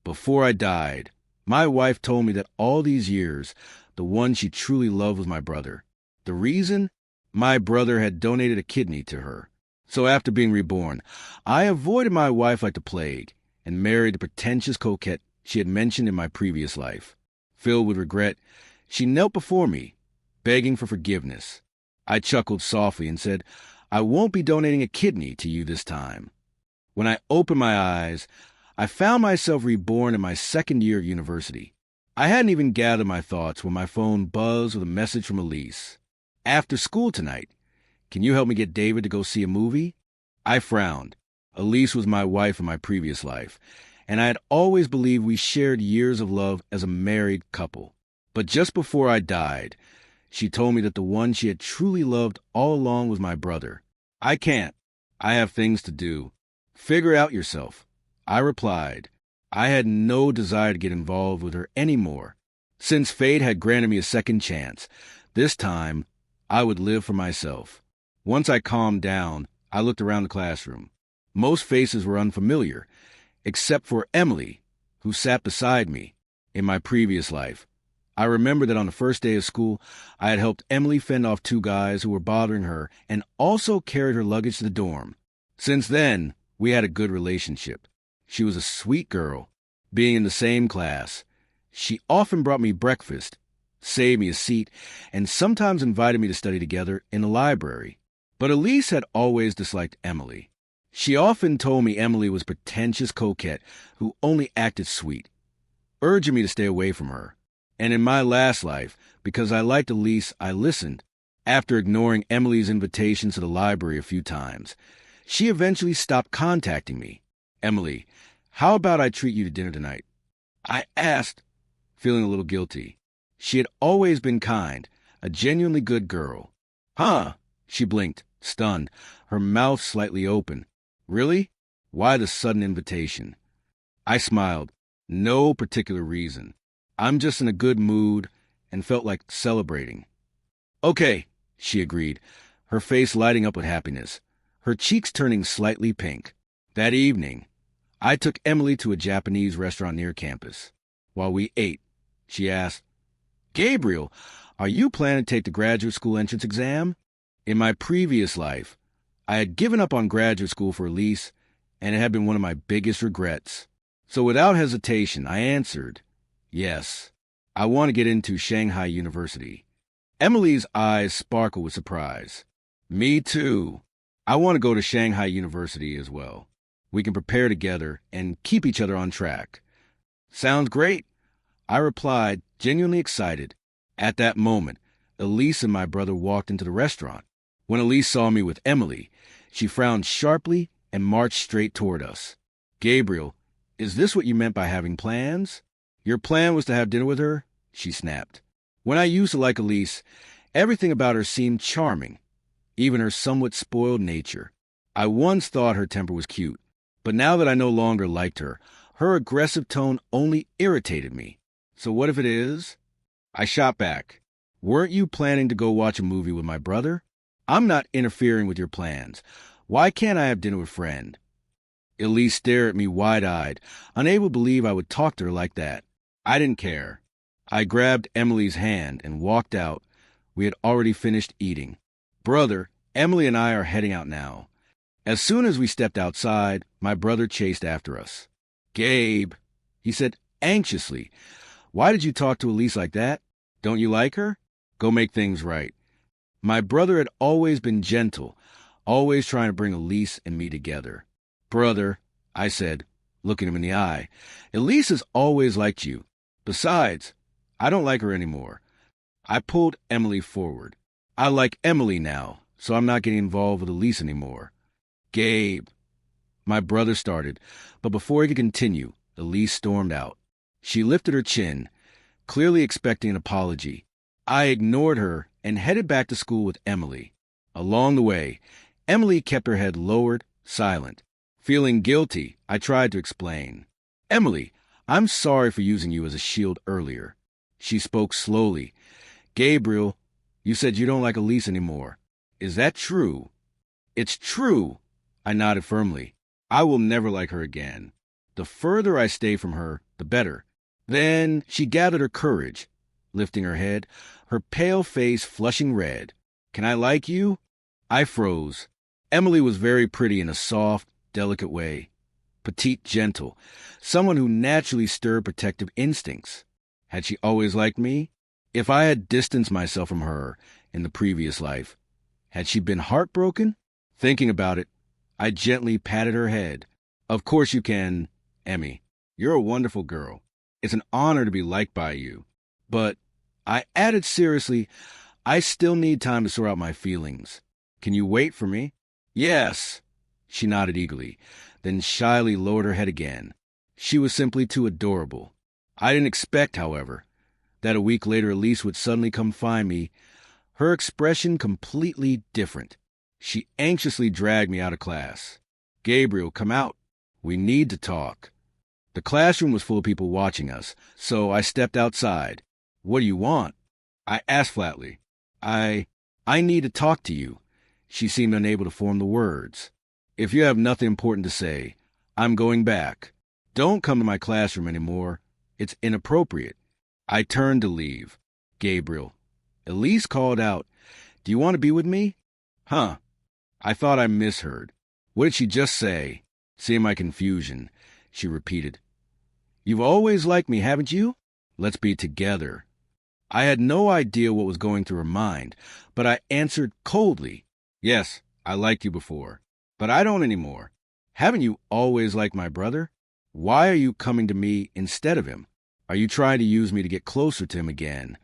Before I died, my wife told me that all these years, the one she truly loved was my brother. The reason? My brother had donated a kidney to her. So after being reborn, I avoided my wife like the plague and married the pretentious coquette she had mentioned in my previous life. Filled with regret, she knelt before me, begging for forgiveness. I chuckled softly and said, "I won't be donating a kidney to you this time." When I opened my eyes, I found myself reborn in my second year of university. I hadn't even gathered my thoughts when my phone buzzed with a message from Elise. "After school tonight, can you help me get David to go see a movie?" I frowned. Elise was my wife in my previous life, and I had always believed we shared years of love as a married couple. But just before I died, she told me that the one she had truly loved all along was my brother. "I can't. I have things to do. Figure out yourself," I replied. I had no desire to get involved with her anymore. Since fate had granted me a second chance, this time I would live for myself. Once I calmed down, I looked around the classroom. Most faces were unfamiliar, except for Emily, who sat beside me in my previous life. I remember that on the first day of school, I had helped Emily fend off two guys who were bothering her and also carried her luggage to the dorm. Since then, we had a good relationship. She was a sweet girl, being in the same class. She often brought me breakfast, saved me a seat, and sometimes invited me to study together in the library. But Elise had always disliked Emily. She often told me Emily was a pretentious coquette who only acted sweet, urging me to stay away from her. And in my last life, because I liked Elise, I listened. After ignoring Emily's invitations to the library a few times, she eventually stopped contacting me. "Emily, how about I treat you to dinner tonight?" I asked, feeling a little guilty. She had always been kind, a genuinely good girl. "Huh?" She blinked, stunned, her mouth slightly open. "Really? Why the sudden invitation?" I smiled. "No particular reason. I'm just in a good mood and felt like celebrating." "Okay," she agreed, her face lighting up with happiness, her cheeks turning slightly pink. That evening, I took Emily to a Japanese restaurant near campus. While we ate, she asked, "Gabriel, are you planning to take the graduate school entrance exam?" In my previous life, I had given up on graduate school for Elise, and it had been one of my biggest regrets. So without hesitation, I answered, "Yes, I want to get into Shanghai University." Emily's eyes sparkled with surprise. "Me too. I want to go to Shanghai University as well. We can prepare together and keep each other on track." "Sounds great," I replied, genuinely excited. At that moment, Elise and my brother walked into the restaurant. When Elise saw me with Emily, she frowned sharply and marched straight toward us. "Gabriel, is this what you meant by having plans?" "Your plan was to have dinner with her?" she snapped. When I used to like Elise, everything about her seemed charming, even her somewhat spoiled nature. I once thought her temper was cute, but now that I no longer liked her, her aggressive tone only irritated me. "So what if it is?" I shot back. "Weren't you planning to go watch a movie with my brother? I'm not interfering with your plans. Why can't I have dinner with a friend?" Elise stared at me wide-eyed, unable to believe I would talk to her like that. I didn't care. I grabbed Emily's hand and walked out. We had already finished eating. "Brother, Emily and I are heading out now." As soon as we stepped outside, my brother chased after us. "Gabe," he said anxiously, "why did you talk to Elise like that? Don't you like her? Go make things right." My brother had always been gentle, always trying to bring Elise and me together. "Brother," I said, looking him in the eye, "Elise has always liked you. Besides, I don't like her anymore." I pulled Emily forward. "I like Emily now, so I'm not getting involved with Elise anymore." "Gabe," my brother started, but before he could continue, Elise stormed out. She lifted her chin, clearly expecting an apology. I ignored her and headed back to school with Emily. Along the way, Emily kept her head lowered, silent. Feeling guilty, I tried to explain. "Emily, I'm sorry for using you as a shield earlier." She spoke slowly. "Gabriel, you said you don't like Elise anymore. Is that true?" "It's true," I nodded firmly. "I will never like her again. The further I stay from her, the better. Then she gathered her courage, lifting her head, her pale face flushing red. Can I like you? I froze. Emily was very pretty in a soft, delicate way. Petite, gentle, someone who naturally stirred protective instincts. Had she always liked me? If I had distanced myself from her in the previous life, had she been heartbroken? Thinking about it, I gently patted her head. Of course you can, Emmy. You're a wonderful girl. It's an honor to be liked by you. But, I added seriously, I still need time to sort out my feelings. Can you wait for me? Yes. She nodded eagerly, then shyly lowered her head again. She was simply too adorable. I didn't expect, however, that a week later Elise would suddenly come find me, her expression completely different. She anxiously dragged me out of class. Gabriel, come out. We need to talk. The classroom was full of people watching us, so I stepped outside. What do you want? I asked flatly. I need to talk to you. She seemed unable to form the words. If you have nothing important to say, I'm going back. Don't come to my classroom anymore. It's inappropriate. I turned to leave. Gabriel. Elise called out, Do you want to be with me? Huh. I thought I misheard. What did she just say? Seeing my confusion, she repeated. You've always liked me, haven't you? Let's be together. I had no idea what was going through her mind, but I answered coldly. Yes, I liked you before, but I don't anymore. Haven't you always liked my brother? Why are you coming to me instead of him? Are you trying to use me to get closer to him again?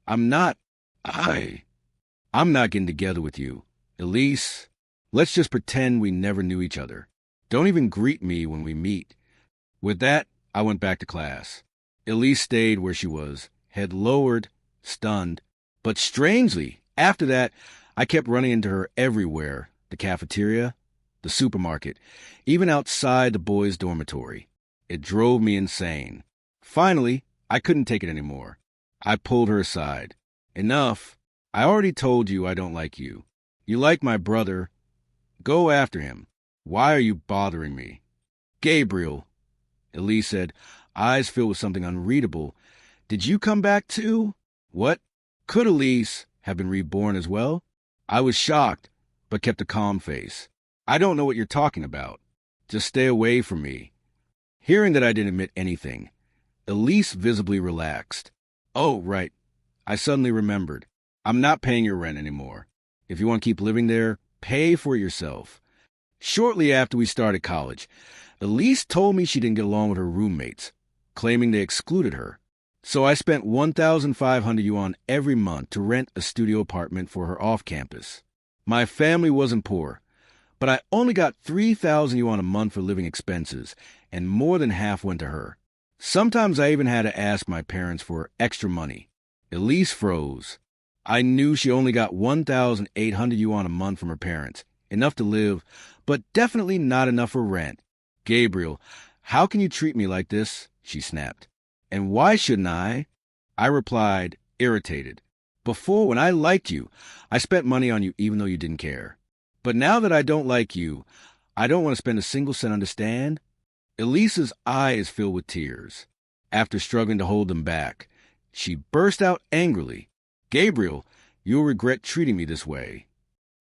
I'm not getting together with you. Elise, let's just pretend we never knew each other. Don't even greet me when we meet. With that, I went back to class. Elise stayed where she was, head lowered, stunned. But strangely, after that, I kept running into her everywhere, the cafeteria, the supermarket, even outside the boys' dormitory. It drove me insane. Finally, I couldn't take it anymore. I pulled her aside. Enough. I already told you I don't like you. You like my brother. Go after him. Why are you bothering me? Gabriel, Elise said, eyes filled with something unreadable. Did you come back too? What? Could Elise have been reborn as well? I was shocked, but kept a calm face. I don't know what you're talking about. Just stay away from me. Hearing that I didn't admit anything, Elise visibly relaxed. Oh, right. I suddenly remembered. I'm not paying your rent anymore. If you want to keep living there, pay for it yourself. Shortly after we started college, Elise told me she didn't get along with her roommates, claiming they excluded her. So I spent 1,500 yuan every month to rent a studio apartment for her off-campus. My family wasn't poor, but I only got 3,000 yuan a month for living expenses, and more than half went to her. Sometimes I even had to ask my parents for extra money. Elise froze. I knew she only got 1,800 yuan a month from her parents, enough to live, but definitely not enough for rent. Gabriel, how can you treat me like this? She snapped. And why shouldn't I? I replied, irritated. Before, when I liked you, I spent money on you even though you didn't care. But now that I don't like you, I don't want to spend a single cent, understand? Elise's eyes filled with tears. After struggling to hold them back, she burst out angrily. Gabriel, you'll regret treating me this way.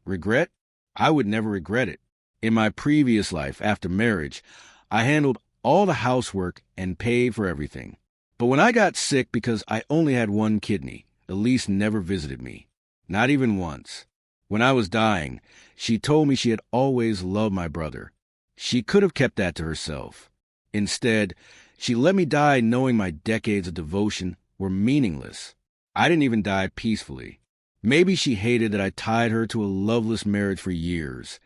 Regret? I would never regret it. In my previous life, after marriage, I handled all the housework and paid for everything. But when I got sick because I only had one kidney, Elise never visited me. Not even once. When I was dying, she told me she had always loved my brother. She could have kept that to herself. Instead, she let me die knowing my decades of devotion were meaningless. I didn't even die peacefully. Maybe she hated that I tied her to a loveless marriage for years.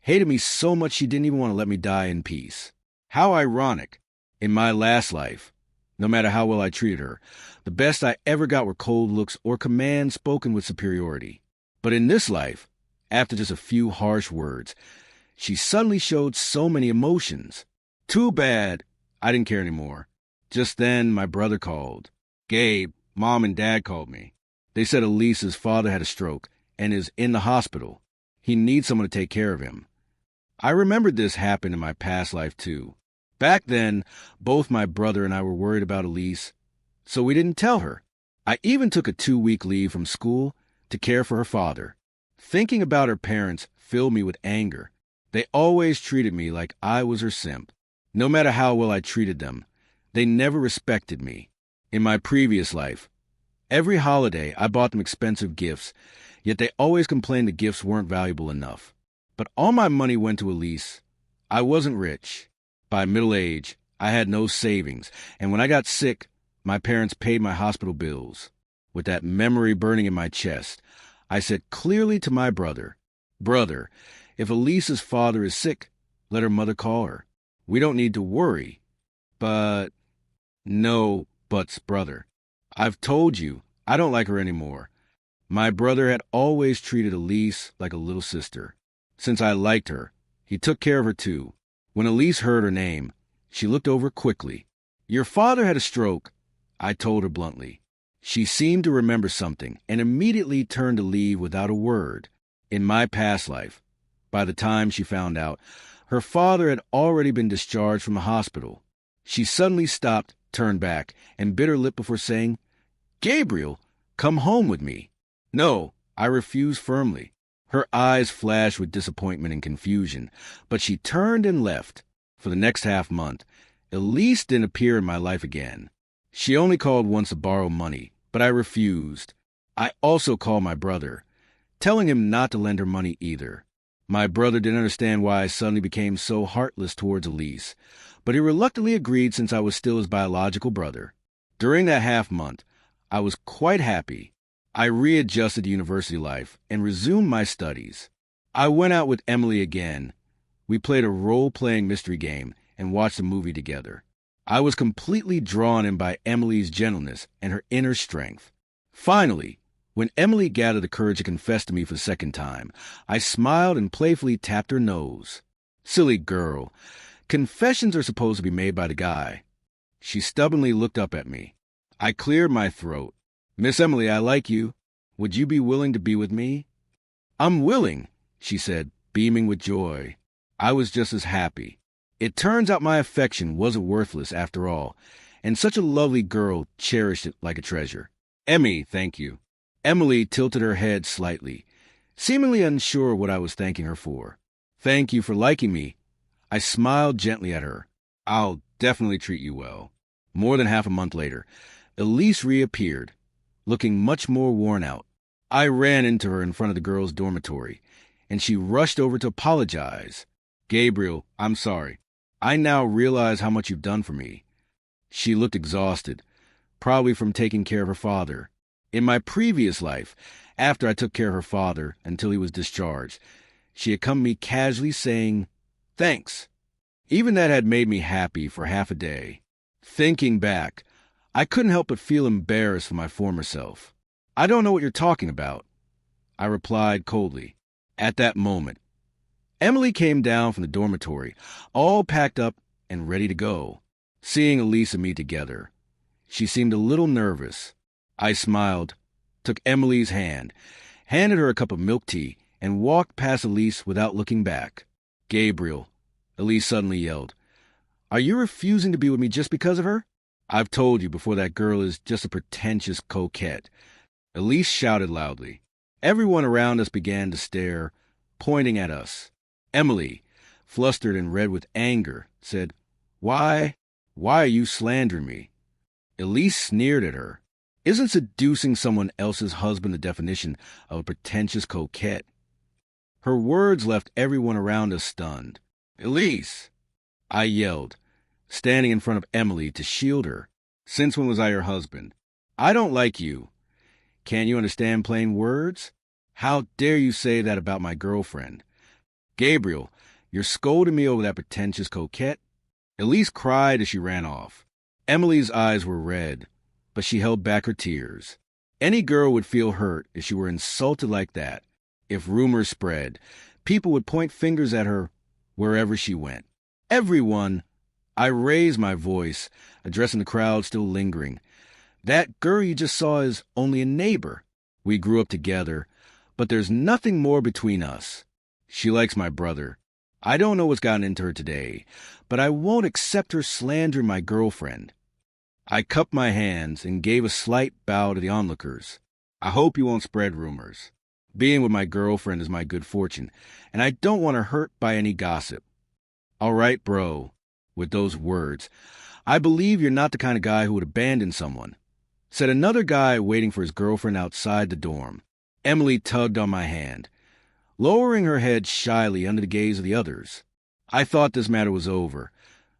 Hated me so much she didn't even want to let me die in peace. How ironic. In my last life, no matter how well I treated her, the best I ever got were cold looks or commands spoken with superiority. But in this life, after just a few harsh words, she suddenly showed so many emotions. Too bad I didn't care anymore. Just then, my brother called. Gabe, Mom and Dad called me. They said Elise's father had a stroke and is in the hospital. He needs someone to take care of him. I remembered this happened in my past life too. Back then, both my brother and I were worried about Elise, so we didn't tell her. I even took a 2-week leave from school to care for her father. Thinking about her parents filled me with anger. They always treated me like I was her simp. No matter how well I treated them, they never respected me. In my previous life, every holiday I bought them expensive gifts, yet they always complained the gifts weren't valuable enough. But all my money went to Elise. I wasn't rich. By middle age, I had no savings, and when I got sick, my parents paid my hospital bills. With that memory burning in my chest, I said clearly to my brother, "Brother, if Elise's father is sick, let her mother call her. We don't need to worry." But no buts, brother. I've told you, I don't like her anymore. My brother had always treated Elise like a little sister. Since I liked her, he took care of her too. When Elise heard her name, she looked over quickly. "Your father had a stroke," I told her bluntly. She seemed to remember something and immediately turned to leave without a word. In my past life, by the time she found out, her father had already been discharged from the hospital. She suddenly stopped, turned back, and bit her lip before saying, "Gabriel, come home with me." "No," I refused firmly. Her eyes flashed with disappointment and confusion, but she turned and left. For the next half-month, Elise didn't appear in my life again. She only called once to borrow money, but I refused. I also called my brother, telling him not to lend her money either. My brother didn't understand why I suddenly became so heartless towards Elise, but he reluctantly agreed since I was still his biological brother. During that half-month, I was quite happy. I readjusted to university life and resumed my studies. I went out with Emily again. We played a role-playing mystery game and watched a movie together. I was completely drawn in by Emily's gentleness and her inner strength. Finally, when Emily gathered the courage to confess to me for the second time, I smiled and playfully tapped her nose. "Silly girl, confessions are supposed to be made by the guy." She stubbornly looked up at me. I cleared my throat. "Miss Emily, I like you. Would you be willing to be with me?" "I'm willing," she said, beaming with joy. I was just as happy. It turns out my affection wasn't worthless after all, and such a lovely girl cherished it like a treasure. "Emmy, thank you." Emily tilted her head slightly, seemingly unsure what I was thanking her for. "Thank you for liking me." I smiled gently at her. "I'll definitely treat you well." More than half a month later, Elise reappeared, looking much more worn out. I ran into her in front of the girls' dormitory, and she rushed over to apologize. "Gabriel, I'm sorry. I now realize how much you've done for me." She looked exhausted, probably from taking care of her father. In my previous life, after I took care of her father until he was discharged, she had come to me casually saying, "Thanks." Even that had made me happy for half a day. Thinking back, I couldn't help but feel embarrassed for my former self. "I don't know what you're talking about," I replied coldly. At that moment, Emily came down from the dormitory, all packed up and ready to go. Seeing Elise and me together, she seemed a little nervous. I smiled, took Emily's hand, handed her a cup of milk tea, and walked past Elise without looking back. "Gabriel," Elise suddenly yelled, "are you refusing to be with me just because of her?" "I've told you before that girl is just a pretentious coquette," Elise shouted loudly. Everyone around us began to stare, pointing at us. Emily, flustered and red with anger, said, Why are you slandering me?" Elise sneered at her. "Isn't seducing someone else's husband the definition of a pretentious coquette?" Her words left everyone around us stunned. "Elise!" I yelled, standing in front of Emily to shield her. "Since when was I your husband? I don't like you. Can't you understand plain words? How dare you say that about my girlfriend? Gabriel, you're scolding me over that pretentious coquette?" Elise cried as she ran off. Emily's eyes were red, but she held back her tears. Any girl would feel hurt if she were insulted like that. If rumors spread, people would point fingers at her wherever she went. "Everyone!" I raised my voice, addressing the crowd still lingering. "That girl you just saw is only a neighbor. We grew up together, but there's nothing more between us. She likes my brother, I don't know what's gotten into her today, but I won't accept her slandering my girlfriend. I cupped my hands and gave a slight bow to the onlookers. I hope you won't spread rumors. Being with my girlfriend is my good fortune, and I don't want her hurt by any gossip. All right, bro. With those words, I believe you're not the kind of guy who would abandon someone, said another guy waiting for his girlfriend outside the dorm. Emily tugged on my hand, lowering her head shyly under the gaze of the others. I thought this matter was over,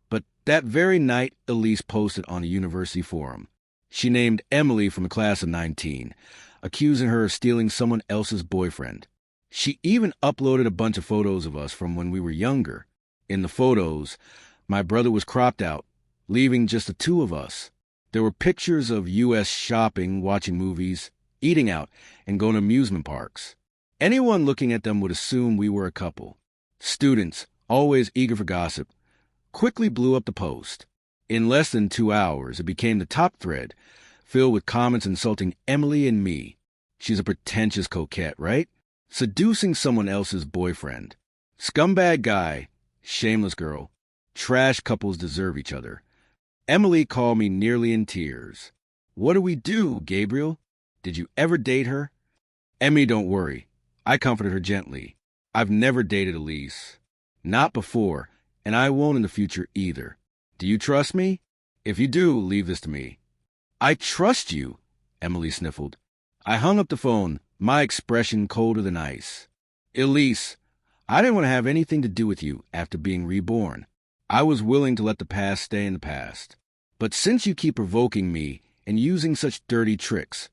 but that very night Elise posted on a university forum. She named Emily from the class of 19, accusing her of stealing someone else's boyfriend. She even uploaded a bunch of photos of us from when we were younger. In the photos, my brother was cropped out, leaving just the two of us. There were pictures of U.S. shopping, watching movies, eating out, and going to amusement parks. Anyone looking at them would assume we were a couple. Students, always eager for gossip, quickly blew up the post. In less than 2 hours, it became the top thread, filled with comments insulting Emily and me. She's a pretentious coquette, right? Seducing someone else's boyfriend. Scumbag guy, shameless girl. Trash couples deserve each other. Emily called me nearly in tears. What do we do, Gabriel? Did you ever date her? Emmy, don't worry. I comforted her gently. I've never dated Elise. Not before, and I won't in the future either. Do you trust me? If you do, leave this to me. I trust you, Emily sniffled. I hung up the phone, my expression colder than ice. Elise, I didn't want to have anything to do with you after being reborn. I was willing to let the past stay in the past. But since you keep provoking me and using such dirty tricks,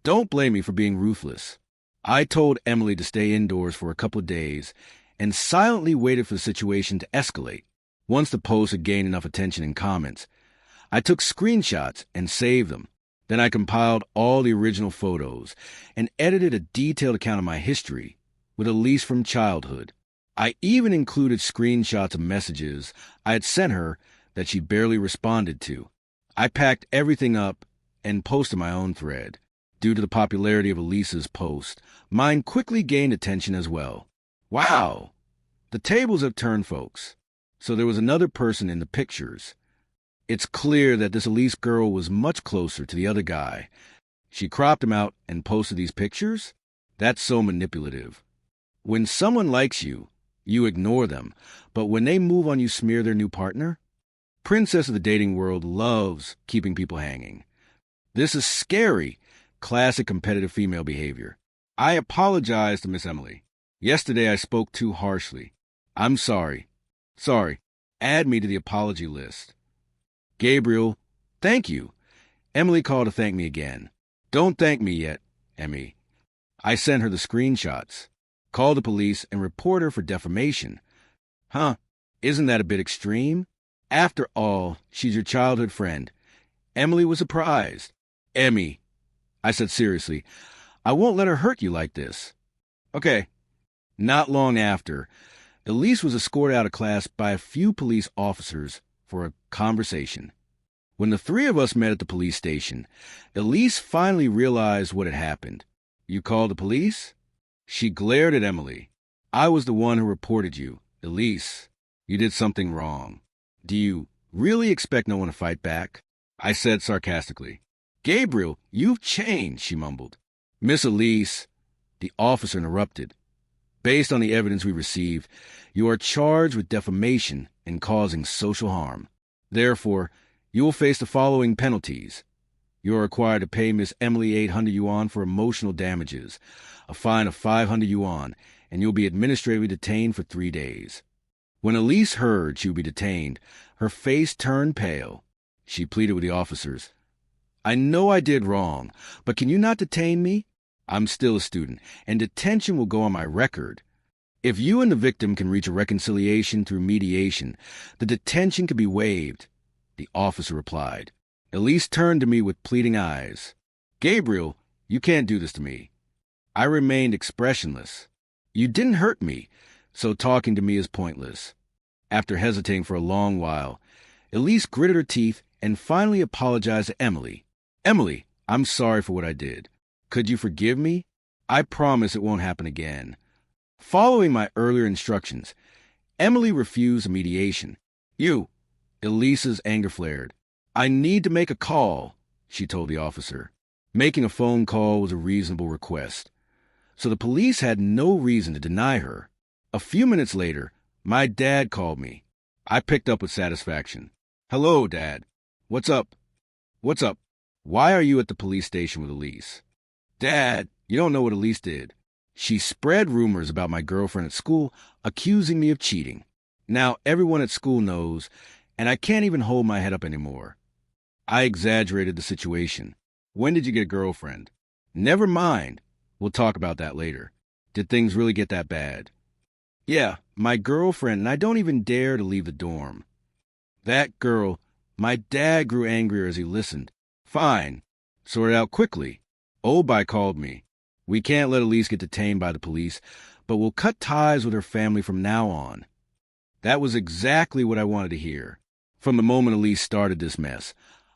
don't blame me for being ruthless. I told Emily to stay indoors for a couple of days and silently waited for the situation to escalate. Once the post had gained enough attention and comments, I took screenshots and saved them. Then I compiled all the original photos and edited a detailed account of my history with Elise from childhood. I even included screenshots of messages I had sent her that she barely responded to. I packed everything up and posted my own thread. Due to the popularity of Elise's post, mine quickly gained attention as well. Wow! The tables have turned, folks. So there was another person in the pictures. It's clear that this Elise girl was much closer to the other guy. She cropped him out and posted these pictures? That's so manipulative. When someone likes you, you ignore them, but when they move on you smear their new partner? Princess of the dating world loves keeping people hanging. This is scary, classic competitive female behavior. I apologize to Miss Emily. Yesterday I spoke too harshly. I'm sorry. Sorry. Add me to the apology list. Gabriel, thank you. Emily called to thank me again. Don't thank me yet, Emmy. I sent her the screenshots. Call the police and report her for defamation. Huh, isn't that a bit extreme? After all, she's your childhood friend. Emily was surprised. Emmy, I said seriously, I won't let her hurt you like this. Okay. Not long after, Elise was escorted out of class by a few police officers for a conversation. When the three of us met at the police station, Elise finally realized what had happened. You called the police? She glared at Emily. I was the one who reported you. Elise, you did something wrong. Do you really expect no one to fight back? I said sarcastically. Gabriel, you've changed, she mumbled. Miss Elise, the officer interrupted. Based on the evidence we received, you are charged with defamation and causing social harm. Therefore, you will face the following penalties. You are required to pay Miss Emily 800 yuan for emotional damages, a fine of 500 yuan, and you'll be administratively detained for 3 days. When Elise heard she would be detained, her face turned pale. She pleaded with the officers. I know I did wrong, but can you not detain me? I'm still a student, and detention will go on my record. If you and the victim can reach a reconciliation through mediation, the detention can be waived, the officer replied. Elise turned to me with pleading eyes. Gabriel, you can't do this to me. I remained expressionless. You didn't hurt me, so talking to me is pointless. After hesitating for a long while, Elise gritted her teeth and finally apologized to Emily. Emily, I'm sorry for what I did. Could you forgive me? I promise it won't happen again. Following my earlier instructions, Emily refused mediation. "You!" Elise's anger flared. "I need to make a call," she told the officer. Making a phone call was a reasonable request, so the police had no reason to deny her. A few minutes later, my dad called me. I picked up with satisfaction. "Hello, Dad. What's up?" "What's up? Why are you at the police station with Elise?" "Dad, you don't know what Elise did. She spread rumors about my girlfriend at school, accusing me of cheating. Now everyone at school knows, and I can't even hold my head up anymore." I exaggerated the situation. "When did you get a girlfriend?" "Never mind. We'll talk about that later. Did things really get that bad?" "Yeah, my girlfriend, and I don't even dare to leave the dorm." "That girl," my dad grew angrier as he listened. "Fine. Sort it out quickly." Obi called me. "We can't let Elise get detained by the police, but we'll cut ties with her family from now on." That was exactly what I wanted to hear. From the moment Elise started this mess,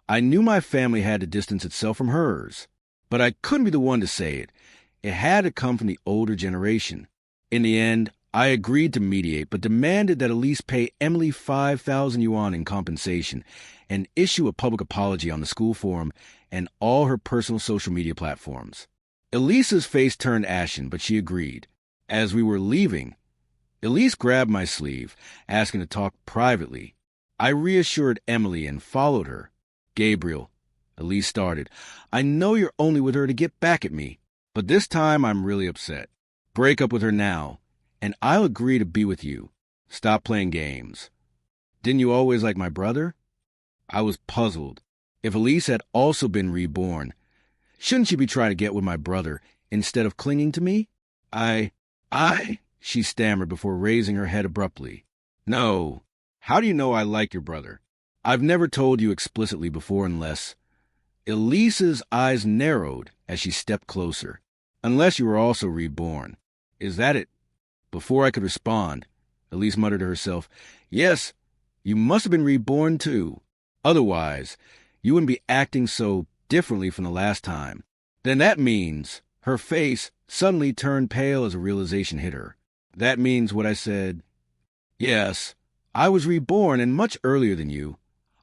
I knew my family had to distance itself from hers. But I couldn't be the one to say it. It had to come from the older generation. In the end, I agreed to mediate, but demanded that Elise pay Emily 5,000 yuan in compensation and issue a public apology on the school forum and all her personal social media platforms. Elise's face turned ashen, but she agreed. As we were leaving, Elise grabbed my sleeve, asking to talk privately. I reassured Emily and followed her. "Gabriel," Elise started, "I know you're only with her to get back at me, but this time I'm really upset. Break up with her now, and I'll agree to be with you. Stop playing games." "Didn't you always like my brother?" I was puzzled. If Elise had also been reborn, shouldn't she be trying to get with my brother instead of clinging to me? I, she stammered before raising her head abruptly. "No. How do you know I like your brother? I've never told you explicitly before unless—" Elise's eyes narrowed as she stepped closer. "Unless you were also reborn. Is that it?" Before I could respond, Elise muttered to herself, "Yes, you must have been reborn too. Otherwise, you wouldn't be acting so differently from the last time." "Then that means—" Her face suddenly turned pale as a realization hit her. "That means what I said?" "Yes, I was reborn and much earlier than you,"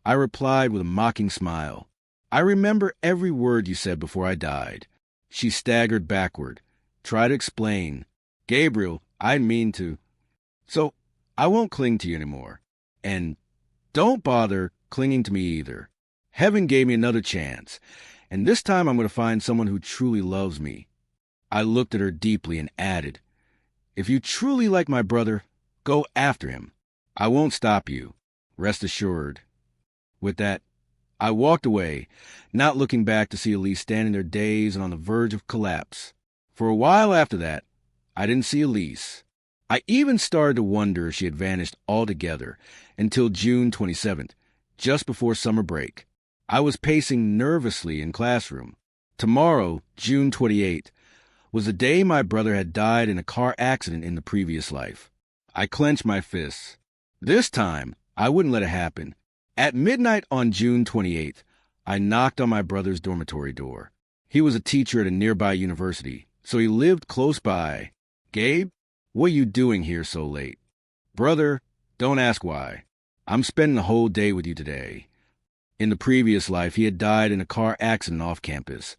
I replied with a mocking smile. "I remember every word you said before I died." She staggered backward, tried to explain. "Gabriel, I didn't mean to. So, I won't cling to you anymore. And don't bother clinging to me either. Heaven gave me another chance, and this time I'm going to find someone who truly loves me." I looked at her deeply and added, "If you truly like my brother, go after him. I won't stop you. Rest assured." With that, I walked away, not looking back to see Elise standing there dazed and on the verge of collapse. For a while after that, I didn't see Elise. I even started to wonder if she had vanished altogether until June 27th, just before summer break. I was pacing nervously in classroom. Tomorrow, June 28th, was the day my brother had died in a car accident in the previous life. I clenched my fists. This time, I wouldn't let it happen. At midnight on June 28th, I knocked on my brother's dormitory door. He was a teacher at a nearby university, so he lived close by. "Gabe, what are you doing here so late?" "Brother, don't ask why. I'm spending the whole day with you today." In the previous life, he had died in a car accident off campus,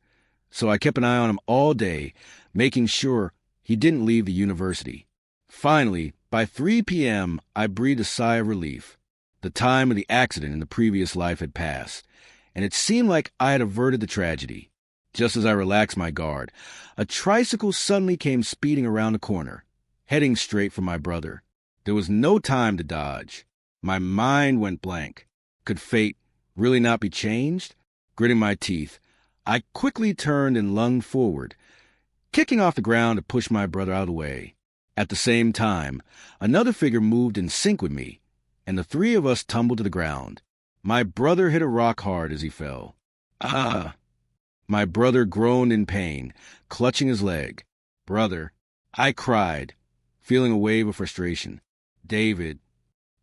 so I kept an eye on him all day, making sure he didn't leave the university. Finally, by 3 p.m., I breathed a sigh of relief. The time of the accident in the previous life had passed, and it seemed like I had averted the tragedy. Just as I relaxed my guard, a tricycle suddenly came speeding around the corner, heading straight for my brother. There was no time to dodge. My mind went blank. Could fate really not be changed? Gritting my teeth, I quickly turned and lunged forward, kicking off the ground to push my brother out of the way. At the same time, another figure moved in sync with me, and the three of us tumbled to the ground. My brother hit a rock hard as he fell. "Ah!" My brother groaned in pain, clutching his leg. "Brother," I cried, feeling a wave of frustration. "David."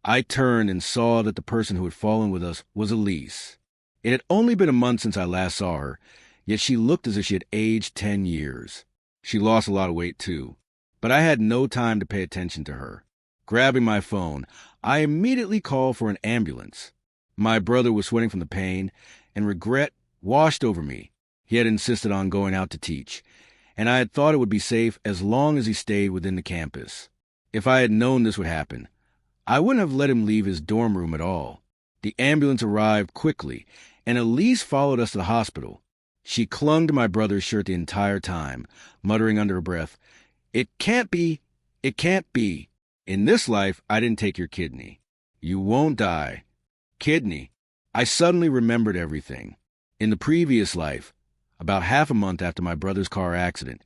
I turned and saw that the person who had fallen with us was Elise. It had only been a month since I last saw her, yet she looked as if she had aged 10 years. She lost a lot of weight, too, but I had no time to pay attention to her. Grabbing my phone, I immediately called for an ambulance. My brother was sweating from the pain, and regret washed over me. He had insisted on going out to teach, and I had thought it would be safe as long as he stayed within the campus. If I had known this would happen, I wouldn't have let him leave his dorm room at all. The ambulance arrived quickly, and Elise followed us to the hospital. She clung to my brother's shirt the entire time, muttering under her breath, "It can't be. It can't be. In this life, I didn't take your kidney. You won't die. Kidney." I suddenly remembered everything. In the previous life, about half a month after my brother's car accident,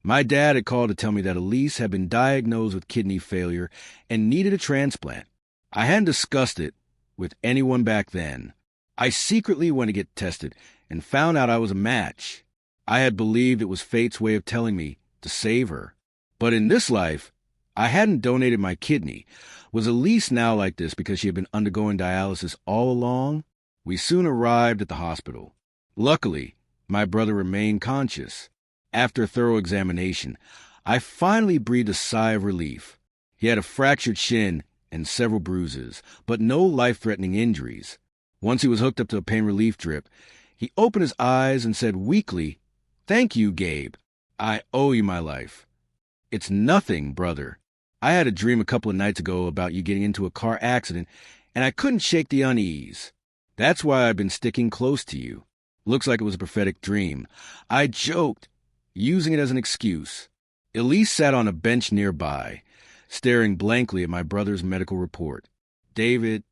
my dad had called to tell me that Elise had been diagnosed with kidney failure and needed a transplant. I hadn't discussed it with anyone back then. I secretly went to get tested and found out I was a match. I had believed it was fate's way of telling me to save her. But in this life, I hadn't donated my kidney. Was Elise now like this because she had been undergoing dialysis all along? We soon arrived at the hospital. Luckily, my brother remained conscious. After a thorough examination, I finally breathed a sigh of relief. He had a fractured shin and several bruises, but no life-threatening injuries. Once he was hooked up to a pain relief drip, he opened his eyes and said weakly, "Thank you, Gabe. I owe you my life." "It's nothing, brother. I had a dream a couple of nights ago about you getting into a car accident, and I couldn't shake the unease. That's why I've been sticking close to you. Looks like it was a prophetic dream." I joked, using it as an excuse. Elise sat on a bench nearby, staring blankly at my brother's medical report. David.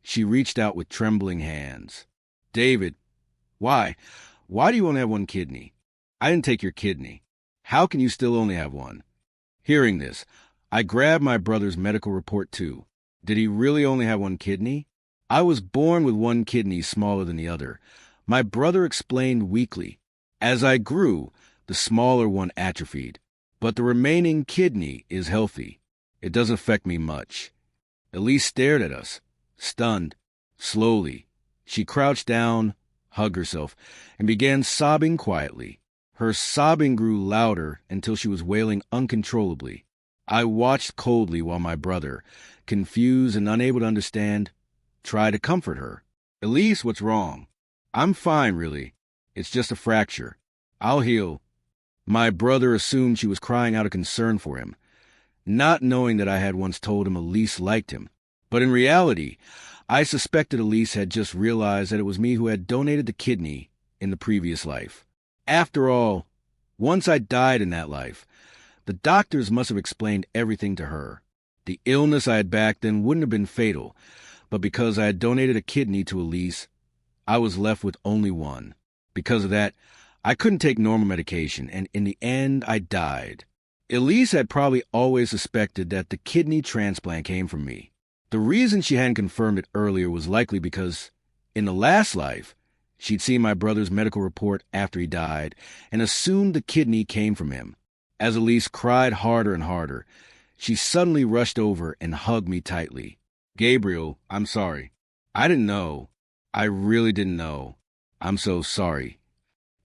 She reached out with trembling hands. "David, why? Why do you only have one kidney? I didn't take your kidney. How can you still only have one?" Hearing this, I grabbed my brother's medical report too. Did he really only have one kidney? "I was born with one kidney smaller than the other," my brother explained weakly. "As I grew, the smaller one atrophied, but the remaining kidney is healthy. It doesn't affect me much." Elise stared at us, stunned. Slowly, she crouched down, hugged herself, and began sobbing quietly. Her sobbing grew louder until she was wailing uncontrollably. I watched coldly while my brother, confused and unable to understand, tried to comfort her. "Elise, what's wrong?" "I'm fine, really. It's just a fracture. I'll heal." My brother assumed she was crying out of concern for him, not knowing that I had once told him Elise liked him. But in reality, I suspected Elise had just realized that it was me who had donated the kidney in the previous life. After all, once I died in that life, the doctors must have explained everything to her. The illness I had back then wouldn't have been fatal, but because I had donated a kidney to Elise, I was left with only one. Because of that, I couldn't take normal medication, and in the end, I died. Elise had probably always suspected that the kidney transplant came from me. The reason she hadn't confirmed it earlier was likely because, in the last life, she'd seen my brother's medical report after he died and assumed the kidney came from him. As Elise cried harder and harder, she suddenly rushed over and hugged me tightly. "Gabriel, I'm sorry. I didn't know. I really didn't know. I'm so sorry."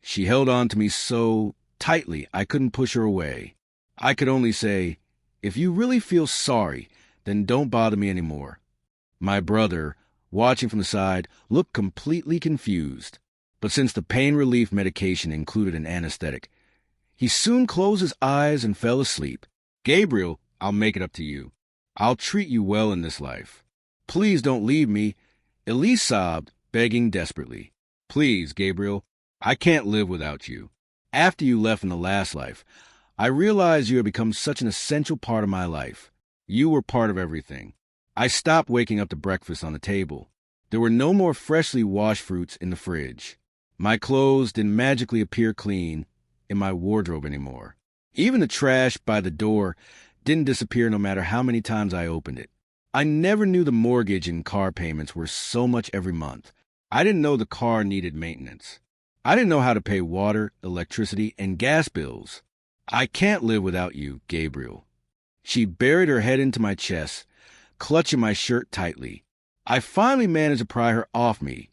She held on to me so tightly I couldn't push her away. I could only say, "If you really feel sorry, then don't bother me anymore." My brother, watching from the side, looked completely confused. But since the pain relief medication included an anesthetic, he soon closed his eyes and fell asleep. "Gabriel, I'll make it up to you. I'll treat you well in this life. Please don't leave me," Elise sobbed, begging desperately. "Please, Gabriel, I can't live without you. After you left in the last life, I realized you had become such an essential part of my life. You were part of everything. I stopped waking up to breakfast on the table. There were no more freshly washed fruits in the fridge. My clothes didn't magically appear clean in my wardrobe anymore. Even the trash by the door didn't disappear no matter how many times I opened it. I never knew the mortgage and car payments were so much every month. I didn't know the car needed maintenance. I didn't know how to pay water, electricity, and gas bills. "I can't live without you, Gabriel." She buried her head into my chest, clutching my shirt tightly. I finally managed to pry her off me,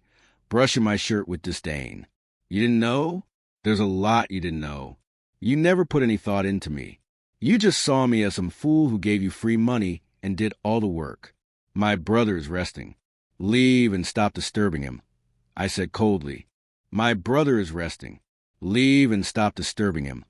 brushing my shirt with disdain. "You didn't know? There's a lot you didn't know. You never put any thought into me. You just saw me as some fool who gave you free money and did all the work. My brother is resting. Leave and stop disturbing him. I said coldly. My brother is resting. Leave and stop disturbing him.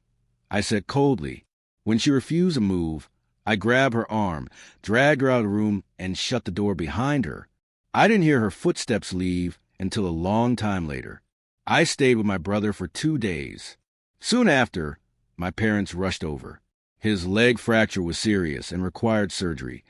I said coldly. When she refused to move, I grabbed her arm, dragged her out of the room, and shut the door behind her. I didn't hear her footsteps leave until a long time later. I stayed with my brother for 2 days. Soon after, my parents rushed over. His leg fracture was serious and required surgery.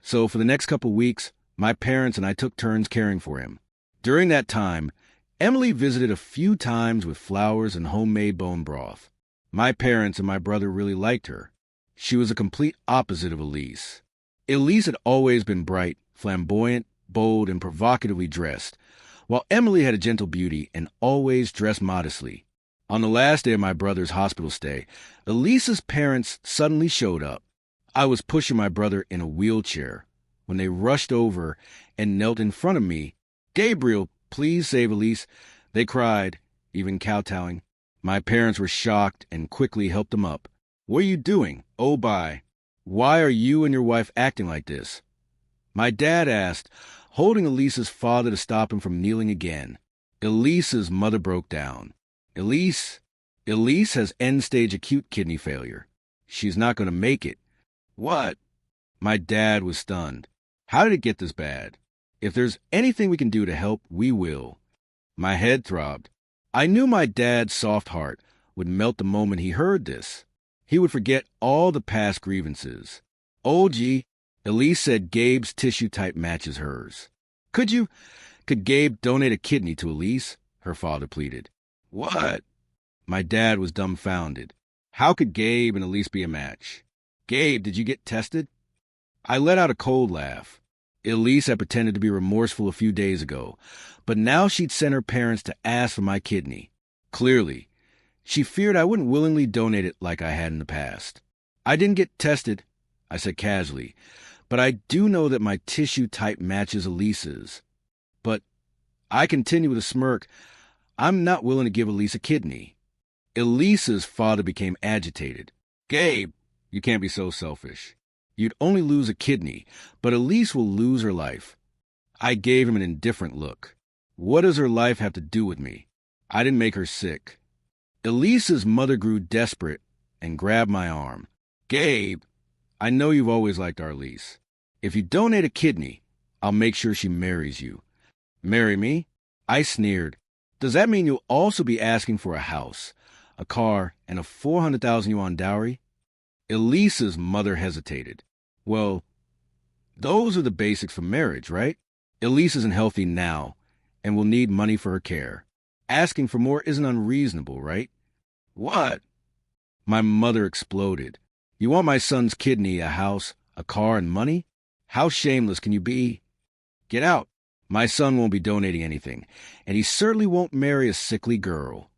So for the next couple weeks, my parents and I took turns caring for him. During that time, Emily visited a few times with flowers and homemade bone broth. My parents and my brother really liked her. She was a complete opposite of Elise. Elise had always been bright, flamboyant, bold, and provocatively dressed, while Emily had a gentle beauty and always dressed modestly. On the last day of my brother's hospital stay, Elise's parents suddenly showed up. I was pushing my brother in a wheelchair when they rushed over and knelt in front of me. "Gabriel, please save Elise," they cried, even kowtowing. My parents were shocked and quickly helped them up. "What are you doing? Oh, bye. Why are you and your wife acting like this?" My dad asked, holding Elise's father to stop him from kneeling again. Elise's mother broke down. Elise has end-stage acute kidney failure. She's not going to make it." "What?" My dad was stunned. "How did it get this bad? If there's anything we can do to help, we will." My head throbbed. I knew my dad's soft heart would melt the moment he heard this. He would forget all the past grievances. "Oh, gee," Elise said Gabe's tissue type matches hers. Could Gabe donate a kidney to Elise?" her father pleaded. "What?" My dad was dumbfounded. How could Gabe and Elise be a match? "Gabe, did you get tested?" I let out a cold laugh. Elise had pretended to be remorseful a few days ago, but now she'd sent her parents to ask for my kidney. Clearly, she feared I wouldn't willingly donate it like I had in the past. "I didn't get tested," I said casually, "but I do know that my tissue type matches Elise's." But I continued with a smirk. "I'm not willing to give Elise a kidney." Elise's father became agitated. "Gabe, you can't be so selfish. You'd only lose a kidney, but Elise will lose her life." I gave him an indifferent look. What does her life have to do with me? I didn't make her sick. Elise's mother grew desperate and grabbed my arm. "Gabe, I know you've always liked our Elise. If you donate a kidney, I'll make sure she marries you." "Marry me?" I sneered. "Does that mean you'll also be asking for a house, a car, and a 400,000 yuan dowry?" Elise's mother hesitated. "Well, those are the basics for marriage, right? Elise isn't healthy now and will need money for her care. Asking for more isn't unreasonable, right?" "What?" My mother exploded. "You want my son's kidney, a house, a car, and money? How shameless can you be? Get out. My son won't be donating anything, and he certainly won't marry a sickly girl."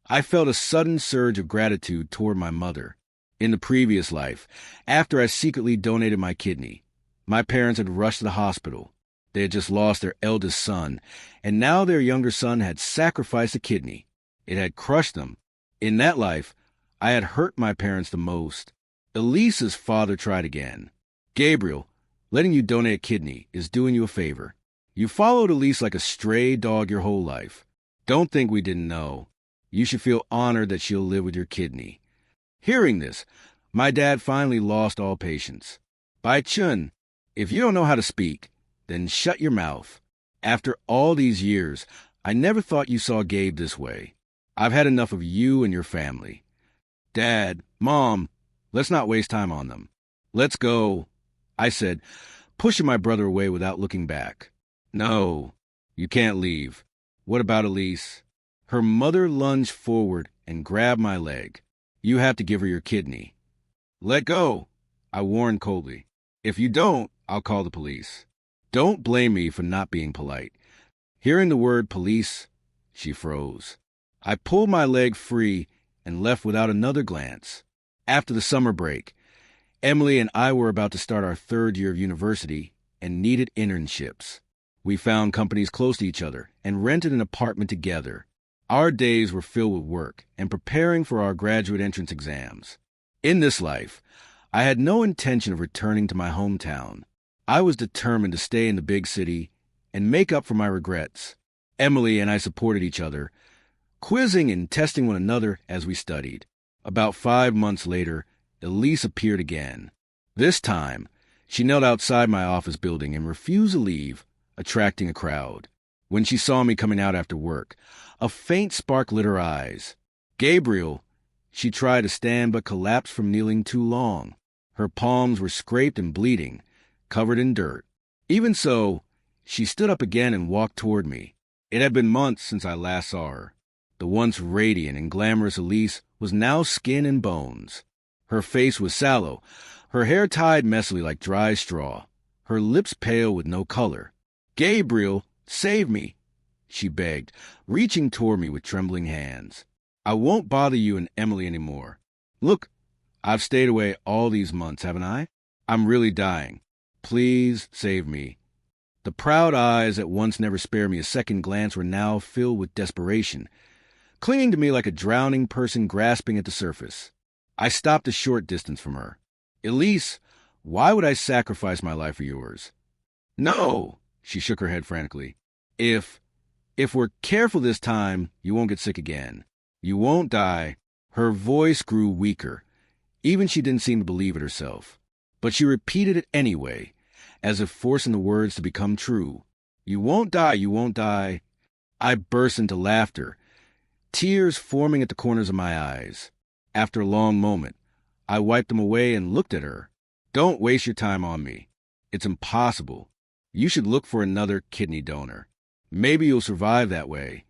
I felt a sudden surge of gratitude toward my mother. In the previous life, after I secretly donated my kidney, my parents had rushed to the hospital. They had just lost their eldest son, and now their younger son had sacrificed a kidney. It had crushed them. In that life, I had hurt my parents the most. Elise's father tried again. "Gabriel, letting you donate a kidney is doing you a favor. You followed Elise like a stray dog your whole life. Don't think we didn't know. You should feel honored that she'll live with your kidney." Hearing this, my dad finally lost all patience. "Bai Chun, if you don't know how to speak, then shut your mouth. After all these years, I never thought you saw Gabe this way. I've had enough of you and your family. Dad, Mom, let's not waste time on them. Let's go," I said, pushing my brother away without looking back. "No, you can't leave. What about Elise?" Her mother lunged forward and grabbed my leg. "You have to give her your kidney." "Let go," I warned coldly. "If you don't, I'll call the police." Don't blame me for not being polite. Hearing the word police, she froze. I pulled my leg free and left without another glance. After the summer break, Emily and I were about to start our 3rd year of university and needed internships. We found companies close to each other and rented an apartment together. Our days were filled with work and preparing for our graduate entrance exams. In this life, I had no intention of returning to my hometown. I was determined to stay in the big city and make up for my regrets. Emily and I supported each other, quizzing and testing one another as we studied. About 5 months later, Elise appeared again. This time, she knelt outside my office building and refused to leave, attracting a crowd. When she saw me coming out after work, a faint spark lit her eyes. Gabriel, she tried to stand but collapsed from kneeling too long. Her palms were scraped and bleeding, covered in dirt. Even so, she stood up again and walked toward me. It had been months since I last saw her. The once radiant and glamorous Elise was now skin and bones. Her face was sallow, her hair tied messily like dry straw, her lips pale with no color. "Gabriel, save me," she begged, reaching toward me with trembling hands. "I won't bother you and Emily anymore. Look, I've stayed away all these months, haven't I? I'm really dying. Please save me." The proud eyes that once never spared me a second glance were now filled with desperation, clinging to me like a drowning person grasping at the surface. I stopped a short distance from her. "Elise, why would I sacrifice my life for yours?" "No," she shook her head frantically. If we're careful this time, you won't get sick again. You won't die." Her voice grew weaker. Even she didn't seem to believe it herself. But she repeated it anyway, as if forcing the words to become true. "You won't die, you won't die." I burst into laughter, tears forming at the corners of my eyes. After a long moment, I wiped them away and looked at her. "Don't waste your time on me. It's impossible. You should look for another kidney donor. Maybe you'll survive that way."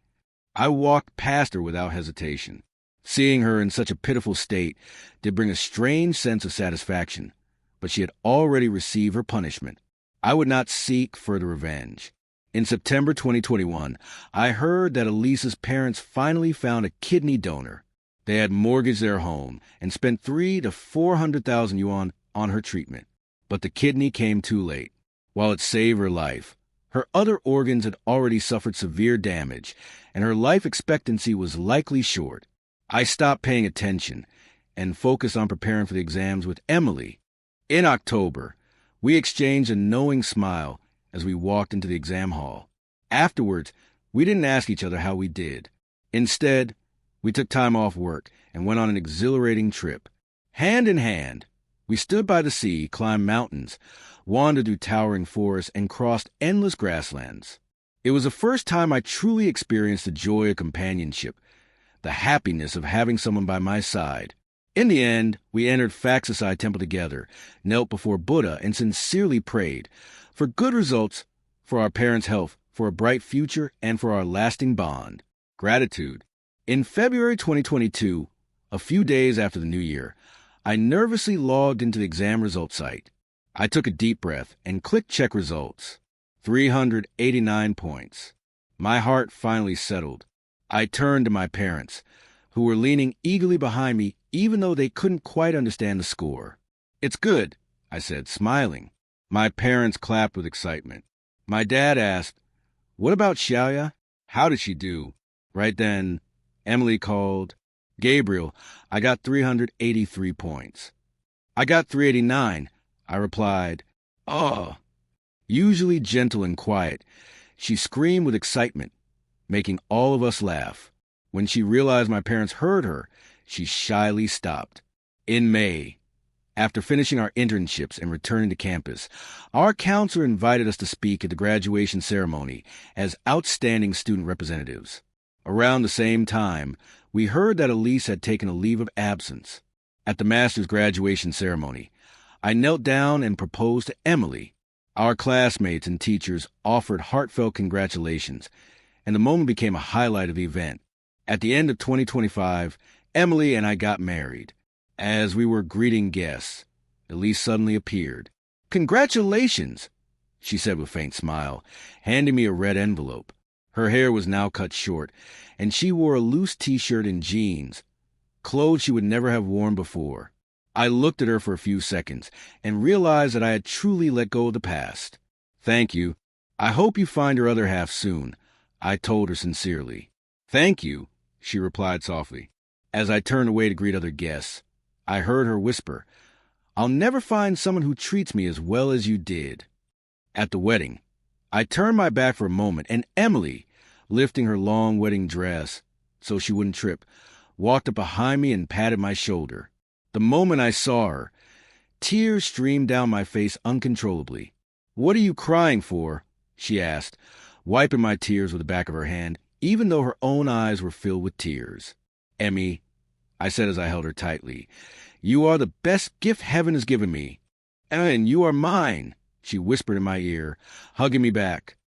I walked past her without hesitation. Seeing her in such a pitiful state did bring a strange sense of satisfaction, but she had already received her punishment. I would not seek further revenge. In September 2021, I heard that Elise's parents finally found a kidney donor. They had mortgaged their home and spent 300,000 to 400,000 yuan on her treatment. But the kidney came too late. While it saved her life, her other organs had already suffered severe damage, and her life expectancy was likely short. I stopped paying attention and focused on preparing for the exams with Emily. In October, we exchanged a knowing smile as we walked into the exam hall. Afterwards, we didn't ask each other how we did. Instead, we took time off work and went on an exhilarating trip. Hand in hand, we stood by the sea, climbed mountains, wandered through towering forests, and crossed endless grasslands. It was the first time I truly experienced the joy of companionship, the happiness of having someone by my side. In the end, we entered Faxasai Temple together, knelt before Buddha, and sincerely prayed for good results, for our parents' health, for a bright future, and for our lasting bond. Gratitude. In February 2022, a few days after the new year, I nervously logged into the exam results site. I took a deep breath and clicked check results. 389 points. My heart finally settled. I turned to my parents, who were leaning eagerly behind me even though they couldn't quite understand the score. "It's good," I said, smiling. My parents clapped with excitement. My dad asked, "What about Xiaoya? How did she do?" Right then, Emily called, "Gabriel, I got 383 points." "I got 389, I replied. "Oh." Usually gentle and quiet, she screamed with excitement, making all of us laugh. When she realized my parents heard her, she shyly stopped. In May, after finishing our internships and returning to campus, our counselor invited us to speak at the graduation ceremony as outstanding student representatives. Around the same time, we heard that Elise had taken a leave of absence. At the master's graduation ceremony, I knelt down and proposed to Emily. Our classmates and teachers offered heartfelt congratulations, and the moment became a highlight of the event. At the end of 2025, Emily and I got married. As we were greeting guests, Elise suddenly appeared. "Congratulations," she said with a faint smile, handing me a red envelope. Her hair was now cut short, and she wore a loose t-shirt and jeans, clothes she would never have worn before. I looked at her for a few seconds and realized that I had truly let go of the past. "Thank you. I hope you find your other half soon," I told her sincerely. "Thank you," she replied softly. As I turned away to greet other guests, I heard her whisper, "I'll never find someone who treats me as well as you did." At the wedding, I turned my back for a moment, and Emily, lifting her long wedding dress so she wouldn't trip, walked up behind me and patted my shoulder. The moment I saw her, tears streamed down my face uncontrollably. "What are you crying for?" she asked, wiping my tears with the back of her hand, even though her own eyes were filled with tears. "Emmy," I said as I held her tightly, "you are the best gift heaven has given me. And you are mine," she whispered in my ear, hugging me back.